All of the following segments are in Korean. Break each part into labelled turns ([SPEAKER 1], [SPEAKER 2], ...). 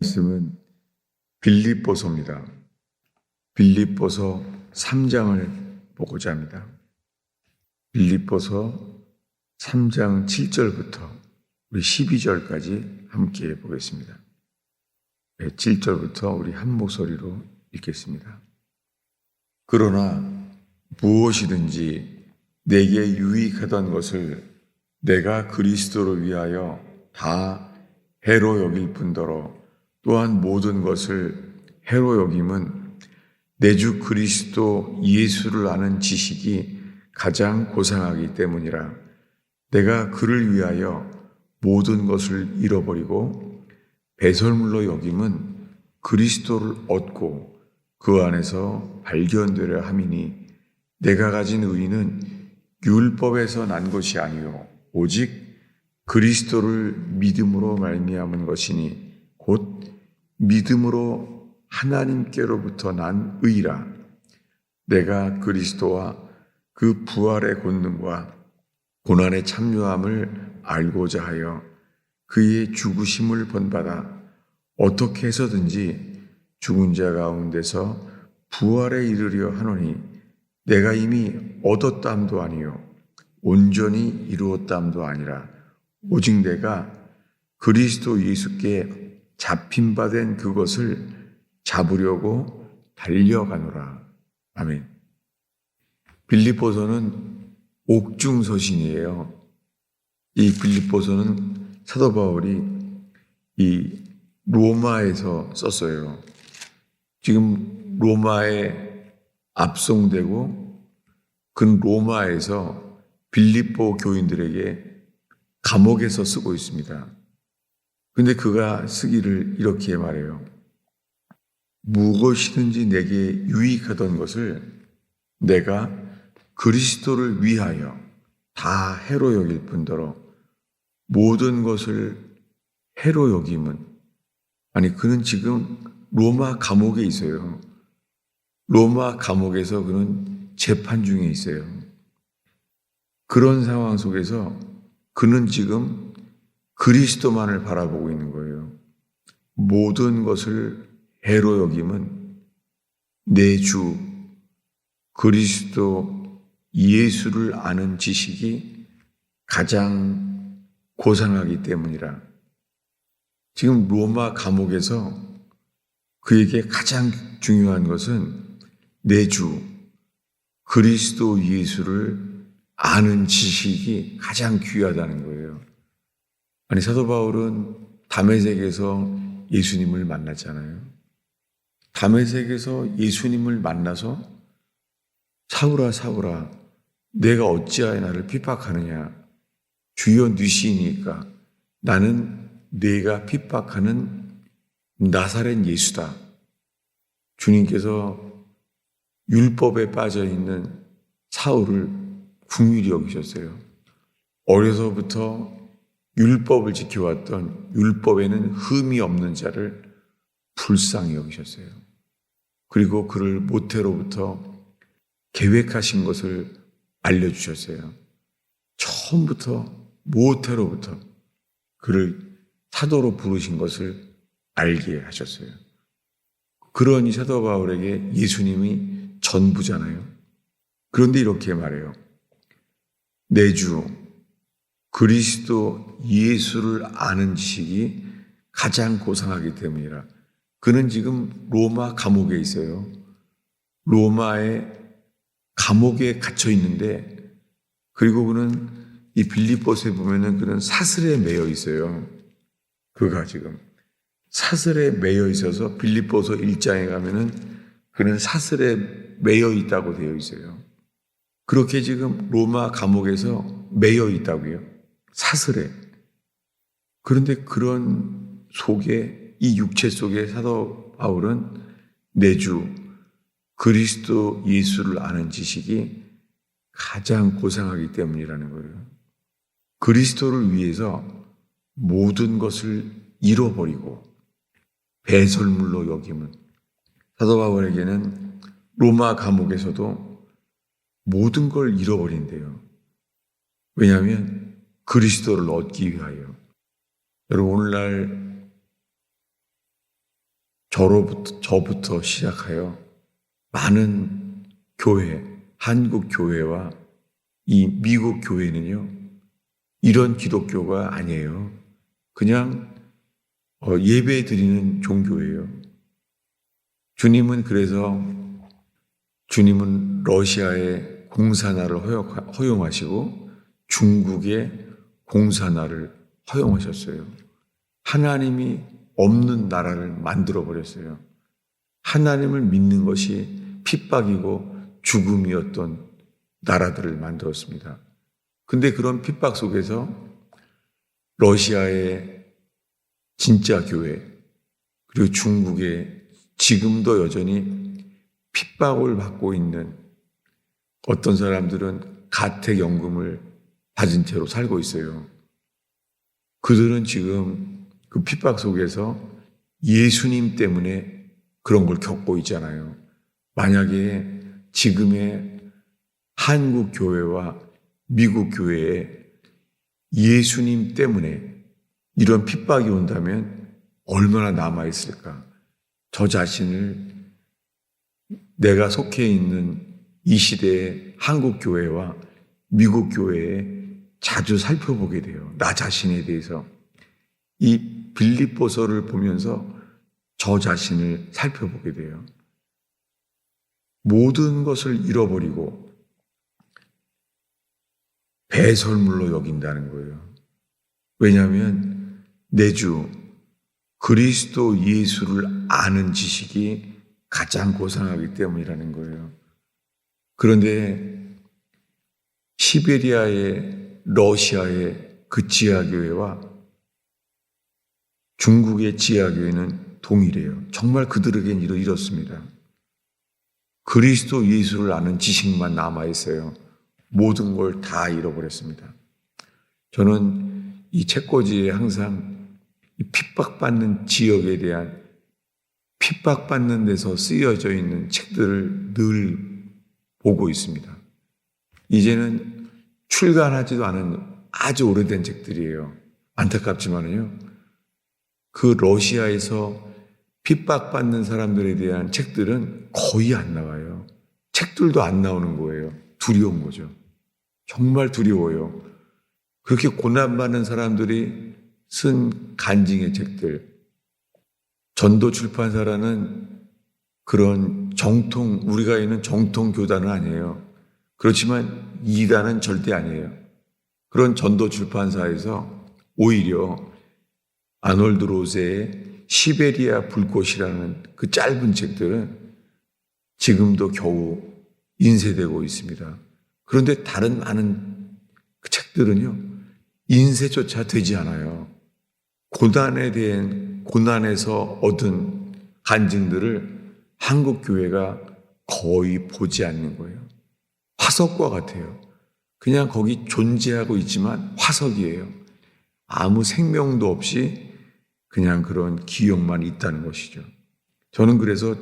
[SPEAKER 1] 말씀은 빌립보서입니다. 빌립보서 3장을 보고자 합니다. 빌립보서 3장 7절부터 우리 12절까지 함께 보겠습니다. 7절부터 우리 한 목소리로 읽겠습니다. 그러나 무엇이든지 내게 유익하던 것을 내가 그리스도를 위하여 다 해로 여길 뿐더러 또한 모든 것을 해로 여김은 내 주 그리스도 예수를 아는 지식이 가장 고상하기 때문이라. 내가 그를 위하여 모든 것을 잃어버리고 배설물로 여김은 그리스도를 얻고 그 안에서 발견되려 함이니 내가 가진 의는 율법에서 난 것이 아니요 오직 그리스도를 믿음으로 말미암은 것이니 곧 믿음으로 하나님께로부터 난 의라. 내가 그리스도와 그 부활의 권능과 고난의 참여함을 알고자 하여 그의 죽으심을 본받아 어떻게 해서든지 죽은 자 가운데서 부활에 이르려 하노니 내가 이미 얻었담도 아니요 온전히 이루었담도 아니라 오직 내가 그리스도 예수께 잡힌 바 된 그것을 잡으려고 달려가노라. 아멘. 빌립보서는 옥중서신이에요. 이 빌립보서는 사도 바울이 이 로마에서 썼어요. 지금 로마에 압송되고 그 로마에서 빌립보 교인들에게 감옥에서 쓰고 있습니다. 근데 그가 쓰기를 이렇게 말해요. 무엇이든지 내게 유익하던 것을 내가 그리스도를 위하여 다 해로 여길 뿐더러 모든 것을 해로 여김은, 아니 그는 지금 로마 감옥에 있어요. 로마 감옥에서 그는 재판 중에 있어요. 그런 상황 속에서 그는 지금 그리스도만을 바라보고 있는 거예요. 모든 것을 해로 여김은 내 주 그리스도 예수를 아는 지식이 가장 고상하기 때문이라. 지금 로마 감옥에서 그에게 가장 중요한 것은 내 주 그리스도 예수를 아는 지식이 가장 귀하다는 거예요. 아니 사도 바울은 다메섹에서 예수님을 만났잖아요. 다메섹에서 예수님을 만나서 사울아 사울아 내가 어찌하여 나를 핍박하느냐. 주여 느시니까 나는 네가 핍박하는 나사렛 예수다. 주님께서 율법에 빠져있는 사울을 긍휼히 여기셨어요. 어려서부터 율법을 지켜왔던 율법에는 흠이 없는 자를 불쌍히 여기셨어요. 그리고 그를 모태로부터 계획하신 것을 알려주셨어요. 처음부터 모태로부터 그를 사도로 부르신 것을 알게 하셨어요. 그러니 사도 바울에게 예수님이 전부잖아요. 그런데 이렇게 말해요. 내 주 그리스도 예수를 아는 지식이 가장 고상하기 때문이라. 그는 지금 로마 감옥에 있어요. 로마의 감옥에 갇혀 있는데, 그리고 그는 이 빌립보서에 보면은 그는 사슬에 매여 있어요. 그가 지금 사슬에 매여 있어서 빌립보서 1장에 가면은 그는 사슬에 매여 있다고 되어 있어요. 그렇게 지금 로마 감옥에서 매여 있다고요. 사슬에. 그런데 그런 속에 이 육체 속에 사도 바울은 내 주 그리스도 예수를 아는 지식이 가장 고상하기 때문이라는 거예요. 그리스도를 위해서 모든 것을 잃어버리고 배설물로 여김은, 사도 바울에게는 로마 감옥에서도 모든 걸 잃어버린대요. 왜냐하면 그리스도를 얻기 위하여. 여러분 오늘날 저부터 시작하여 많은 교회, 한국 교회와 이 미국 교회는요, 이런 기독교가 아니에요. 그냥 예배 드리는 종교예요. 주님은 러시아의 공산화를 허용하시고 중국의 공산화를 허용하셨어요. 하나님이 없는 나라를 만들어 버렸어요. 하나님을 믿는 것이 핍박이고 죽음이었던 나라들을 만들었습니다. 근데 그런 핍박 속에서 러시아의 진짜 교회, 그리고 중국의 지금도 여전히 핍박을 받고 있는 어떤 사람들은 가택연금을 받은 채로 살고 있어요. 그들은 지금 그 핍박 속에서 예수님 때문에 그런 걸 겪고 있잖아요. 만약에 지금의 한국 교회와 미국 교회에 예수님 때문에 이런 핍박이 온다면 얼마나 남아있을까? 저 자신을 내가 속해 있는 이 시대의 한국 교회와 미국 교회에 자주 살펴보게 돼요. 나 자신에 대해서. 이 빌립보서를 보면서 저 자신을 살펴보게 돼요. 모든 것을 잃어버리고 배설물로 여긴다는 거예요. 왜냐하면 내 주 그리스도 예수를 아는 지식이 가장 고상하기 때문이라는 거예요. 그런데 시베리아의 러시아의 그 지하교회와 중국의 지하교회는 동일해요. 정말 그들에겐 이렇습니다. 그리스도 예수를 아는 지식만 남아있어요. 모든 걸 다 잃어버렸습니다. 저는 이 책꽂이에 항상 이 핍박받는 지역에 대한 핍박받는 데서 쓰여져 있는 책들을 늘 보고 있습니다. 이제는 출간하지도 않은 아주 오래된 책들이에요. 안타깝지만은요, 그 러시아에서 핍박받는 사람들에 대한 책들은 거의 안 나와요. 책들도 안 나오는 거예요. 두려운 거죠. 정말 두려워요. 그렇게 고난받는 사람들이 쓴 간증의 책들. 전도 출판사라는 그런 우리가 있는 정통 교단은 아니에요. 그렇지만 이단은 절대 아니에요. 그런 전도 출판사에서 오히려 아놀드 로제의 시베리아 불꽃이라는 그 짧은 책들은 지금도 겨우 인쇄되고 있습니다. 그런데 다른 많은 그 책들은요, 인쇄조차 되지 않아요. 고난에 대한, 고난에서 얻은 간증들을 한국 교회가 거의 보지 않는 거예요. 화석과 같아요. 그냥 거기 존재하고 있지만 화석이에요. 아무 생명도 없이 그냥 그런 기억만 있다는 것이죠. 저는 그래서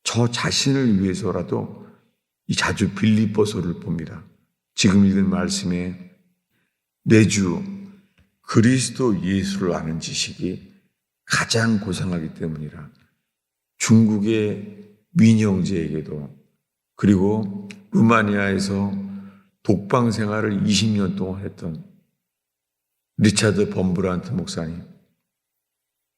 [SPEAKER 1] 저 자신을 위해서라도 자주 빌립보서를 봅니다. 지금 읽은 말씀에 내 주 그리스도 예수를 아는 지식이 가장 고상하기 때문이라. 중국의 민영제에게도, 그리고 루마니아에서 독방 생활을 20년 동안 했던 리차드 범브란트 목사님,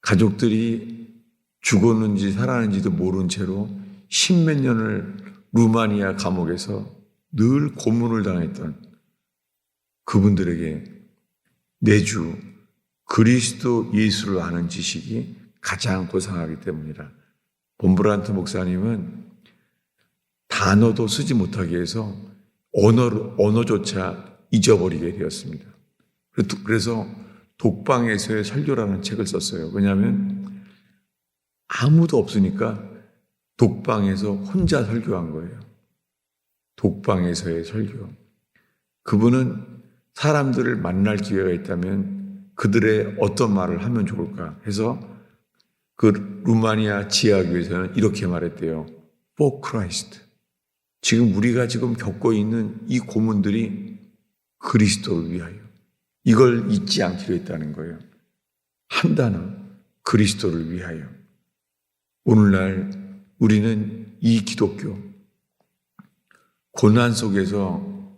[SPEAKER 1] 가족들이 죽었는지 살았는지도 모른 채로 10몇 년을 루마니아 감옥에서 늘 고문을 당했던 그분들에게 내 주 그리스도 예수를 아는 지식이 가장 고상하기 때문이라. 범브란트 목사님은 단어도 쓰지 못하게 해서 언어조차 잊어버리게 되었습니다. 그래서 독방에서의 설교라는 책을 썼어요. 왜냐하면 아무도 없으니까 독방에서 혼자 설교한 거예요. 독방에서의 설교. 그분은 사람들을 만날 기회가 있다면 그들의 어떤 말을 하면 좋을까 해서 그 루마니아 지하교회에서는 이렇게 말했대요. For Christ. 우리가 겪고 있는 이 고문들이 그리스도를 위하여. 이걸 잊지 않기로 했다는 거예요. 한 단어, 그리스도를 위하여. 오늘날 우리는 이 기독교, 고난 속에서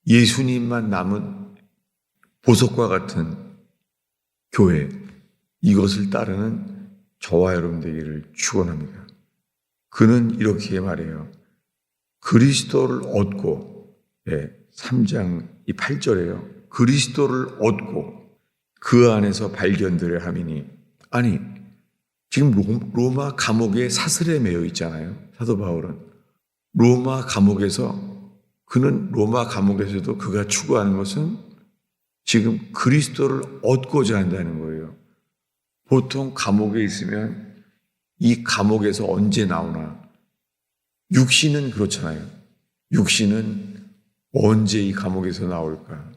[SPEAKER 1] 예수님만 남은 보석과 같은 교회, 이것을 따르는 저와 여러분 되기를 축원합니다. 그는 이렇게 말해요. 그리스도를 얻고, 3장 8절에요. 그리스도를 얻고 그 안에서 발견되려 함이니. 아니, 지금 로마 감옥에 사슬에 매여 있잖아요. 사도 바울은. 로마 감옥에서도 그가 추구하는 것은 지금 그리스도를 얻고자 한다는 거예요. 보통 감옥에 있으면 이 감옥에서 언제 나오나? 육신은 그렇잖아요. 육신은 언제 이 감옥에서 나올까?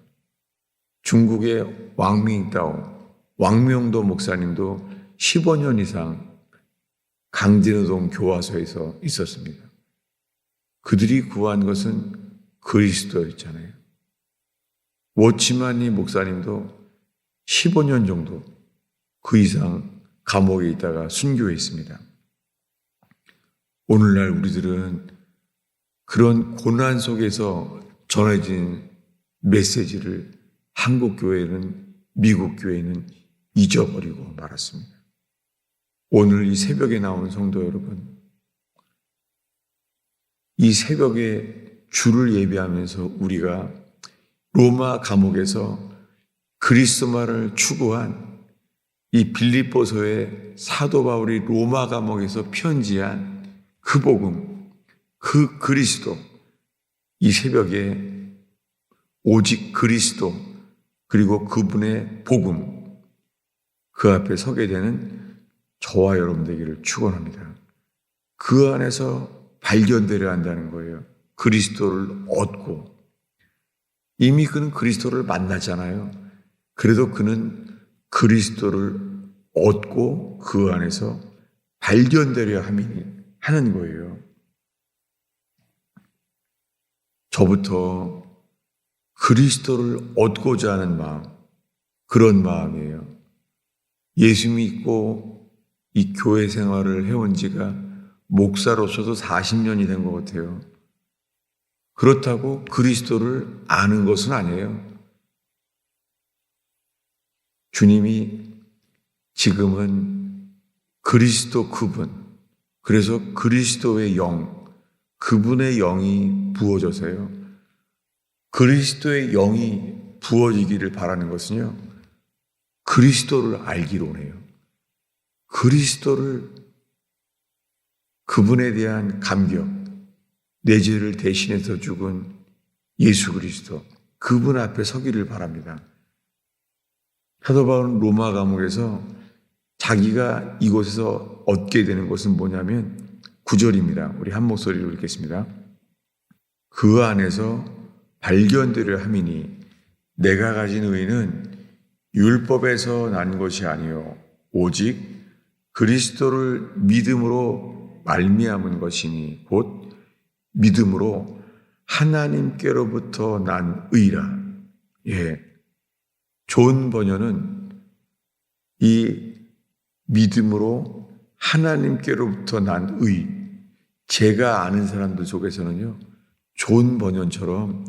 [SPEAKER 1] 중국의 왕명도 목사님도 15년 이상 강진호동 교화소에서 있었습니다. 그들이 구한 것은 그리스도였잖아요. 워치만니 목사님도 15년 정도 그 이상 감옥에 있다가 순교해 있습니다. 오늘날 우리들은 그런 고난 속에서 전해진 메시지를 한국 교회는, 미국 교회는 잊어버리고 말았습니다. 오늘 이 새벽에 나온 성도 여러분, 이 새벽에 주를 예배하면서 우리가 로마 감옥에서 그리스도만을 추구한 이 빌립보서의 사도 바울이 로마 감옥에서 편지한 그 복음, 그 그리스도, 이 새벽에 오직 그리스도 그리고 그분의 복음, 그 앞에 서게 되는 저와 여러분 되기를 축원합니다. 그 안에서 발견되려 한다는 거예요. 그리스도를 얻고. 이미 그는 그리스도를 만나잖아요. 그래도 그는 그리스도를 얻고 그 안에서 발견되려 하는 거예요. 저부터 그리스도를 얻고자 하는 마음, 그런 마음이에요. 예수 믿고 이 교회 생활을 해온 지가 목사로서도 40년이 된 것 같아요. 그렇다고 그리스도를 아는 것은 아니에요. 주님이 지금은 그리스도 그분, 그래서 그리스도의 영, 그분의 영이 부어져서요. 그리스도의 영이 부어지기를 바라는 것은요, 그리스도를 알기로 원해요. 그리스도를, 그분에 대한 감격, 내 죄를 대신해서 죽은 예수 그리스도, 그분 앞에 서기를 바랍니다. 사도 바울은 로마 감옥에서 자기가 이곳에서 얻게 되는 것은 뭐냐면 9절입니다. 우리 한 목소리로 읽겠습니다. 그 안에서 발견되려 함이니 내가 가진 의는 율법에서 난 것이 아니요 오직 그리스도를 믿음으로 말미암은 것이니 곧 믿음으로 하나님께로부터 난 의라. 좋은 번역은 이 믿음으로 하나님께로부터 난 의, 제가 아는 사람들 속에서는요, 좋은 번역처럼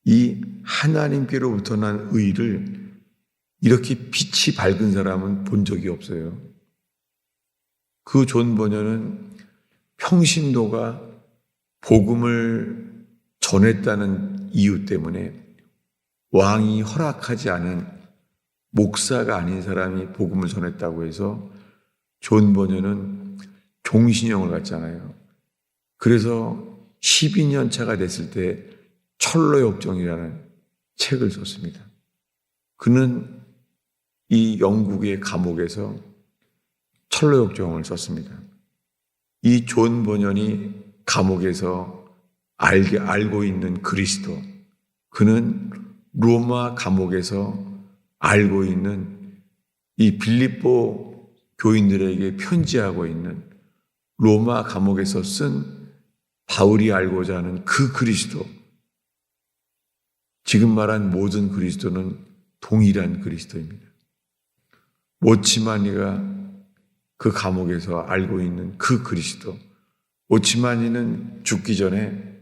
[SPEAKER 1] 이 하나님께로부터 난 의를 이렇게 빛이 밝은 사람은 본 적이 없어요. 그 좋은 번역은 평신도가 복음을 전했다는 이유 때문에 왕이 허락하지 않은 목사가 아닌 사람이 복음을 전했다고 해서 존 버녀는 종신형을 갖잖아요. 그래서 12년 차가 됐을 때 철로역정이라는 책을 썼습니다. 그는 이 영국의 감옥에서 철로역정을 썼습니다. 이 존 버년이 감옥에서 알고 있는 그리스도, 그는 로마 감옥에서 알고 있는 이 빌립보 교인들에게 편지하고 있는 로마 감옥에서 쓴 바울이 알고자 하는 그 그리스도, 지금 말한 모든 그리스도는 동일한 그리스도입니다. 워치만니가 그 감옥에서 알고 있는 그 그리스도. 오츠만이는 죽기 전에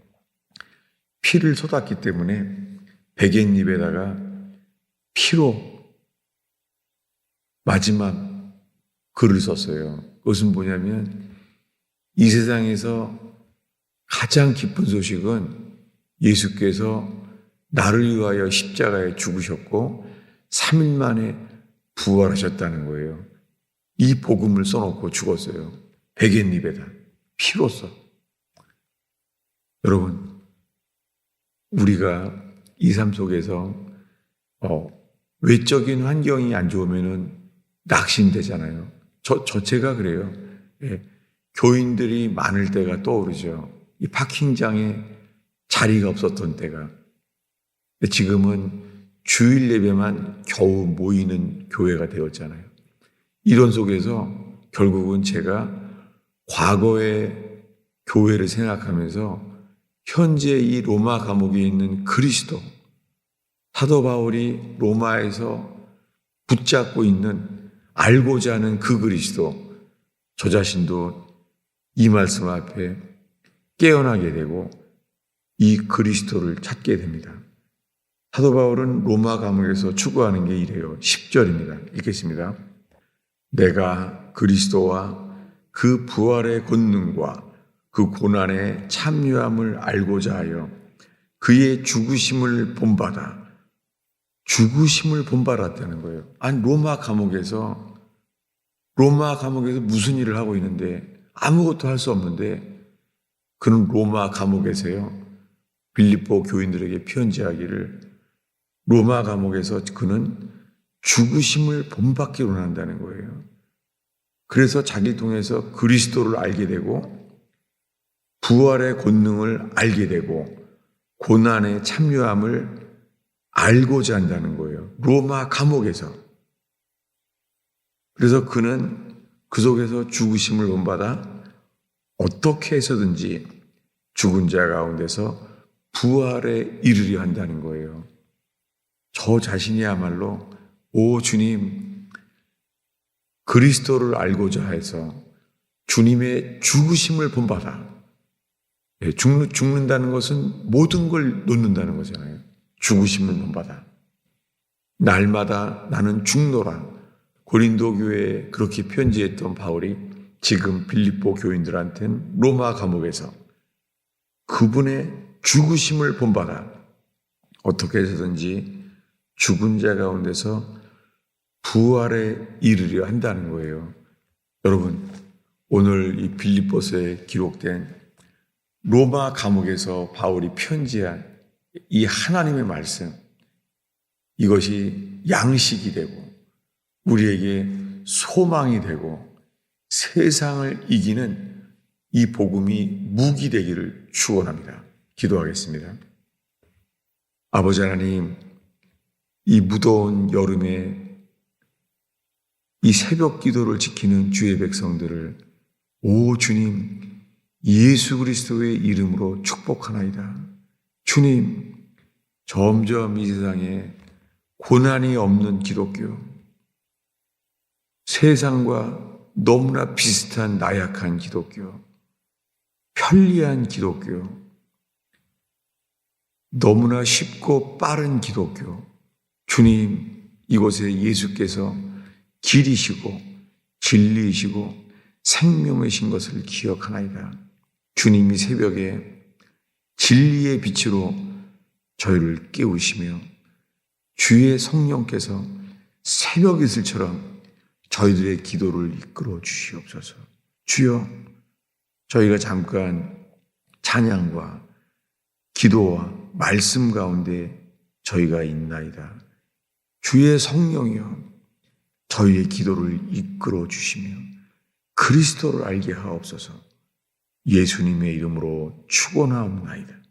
[SPEAKER 1] 피를 쏟았기 때문에 베갯잎에다가 피로 마지막 글을 썼어요. 그것은 뭐냐면 이 세상에서 가장 기쁜 소식은 예수께서 나를 위하여 십자가에 죽으셨고 3일 만에 부활하셨다는 거예요. 이 복음을 써놓고 죽었어요. 베갯잎에다 피로써. 여러분, 우리가 이 삶 속에서 외적인 환경이 안 좋으면은 낙심되잖아요. 제가 그래요. 예, 교인들이 많을 때가 떠오르죠. 이 파킹장에 자리가 없었던 때가. 지금은 주일 예배만 겨우 모이는 교회가 되었잖아요. 이런 속에서 결국은 제가 과거의 교회를 생각하면서 현재 이 로마 감옥에 있는 그리스도, 사도 바울이 로마에서 붙잡고 있는 알고자 하는 그 그리스도, 저 자신도 이 말씀 앞에 깨어나게 되고 이 그리스도를 찾게 됩니다. 사도 바울은 로마 감옥에서 추구하는 게 이래요. 10절입니다. 읽겠습니다. 내가 그리스도와 그 부활의 권능과 그 고난의 참여함을 알고자 하여 그의 죽으심을 본받아. 죽으심을 본받았다는 거예요. 아니, 로마 감옥에서 무슨 일을 하고 있는데 아무것도 할 수 없는데 그는 로마 감옥에서요. 빌립보 교인들에게 편지하기를 로마 감옥에서 그는 죽으심을 본받기로 한다는 거예요. 그래서 자기를 통해서 그리스도를 알게 되고 부활의 권능을 알게 되고 고난에 참여함을 알고자 한다는 거예요. 로마 감옥에서. 그래서 그는 그 속에서 죽으심을 본받아 어떻게 해서든지 죽은 자 가운데서 부활에 이르려 한다는 거예요. 저 자신이야말로 오 주님, 그리스도를 알고자 해서 주님의 죽으심을 본받아. 죽는다는 것은 모든 걸 놓는다는 거잖아요. 죽으심을 본받아. 날마다 나는 죽노라. 고린도 교회에 그렇게 편지했던 바울이 지금 빌립보 교인들한테는 로마 감옥에서 그분의 죽으심을 본받아 어떻게 해서든지 죽은 자 가운데서 부활에 이르려 한다는 거예요. 여러분, 오늘 이 빌립보서에 기록된 로마 감옥에서 바울이 편지한 이 하나님의 말씀, 이것이 양식이 되고 우리에게 소망이 되고 세상을 이기는 이 복음이 무기 되기를 축원합니다. 기도하겠습니다. 아버지 하나님, 이 무더운 여름에 이 새벽 기도를 지키는 주의 백성들을 오 주님, 예수 그리스도의 이름으로 축복하나이다. 주님, 점점 이 세상에 고난이 없는 기독교, 세상과 너무나 비슷한 나약한 기독교, 편리한 기독교, 너무나 쉽고 빠른 기독교, 주님, 이곳에 예수께서 길이시고 진리이시고 생명이신 것을 기억하나이다. 주님이 새벽에 진리의 빛으로 저희를 깨우시며 주의 성령께서 새벽 이슬처럼 저희들의 기도를 이끌어 주시옵소서. 주여, 저희가 잠깐 찬양과 기도와 말씀 가운데 저희가 있나이다. 주의 성령이여 저희의 기도를 이끌어 주시며 그리스도를 알게 하옵소서. 예수님의 이름으로 축원하옵나이다.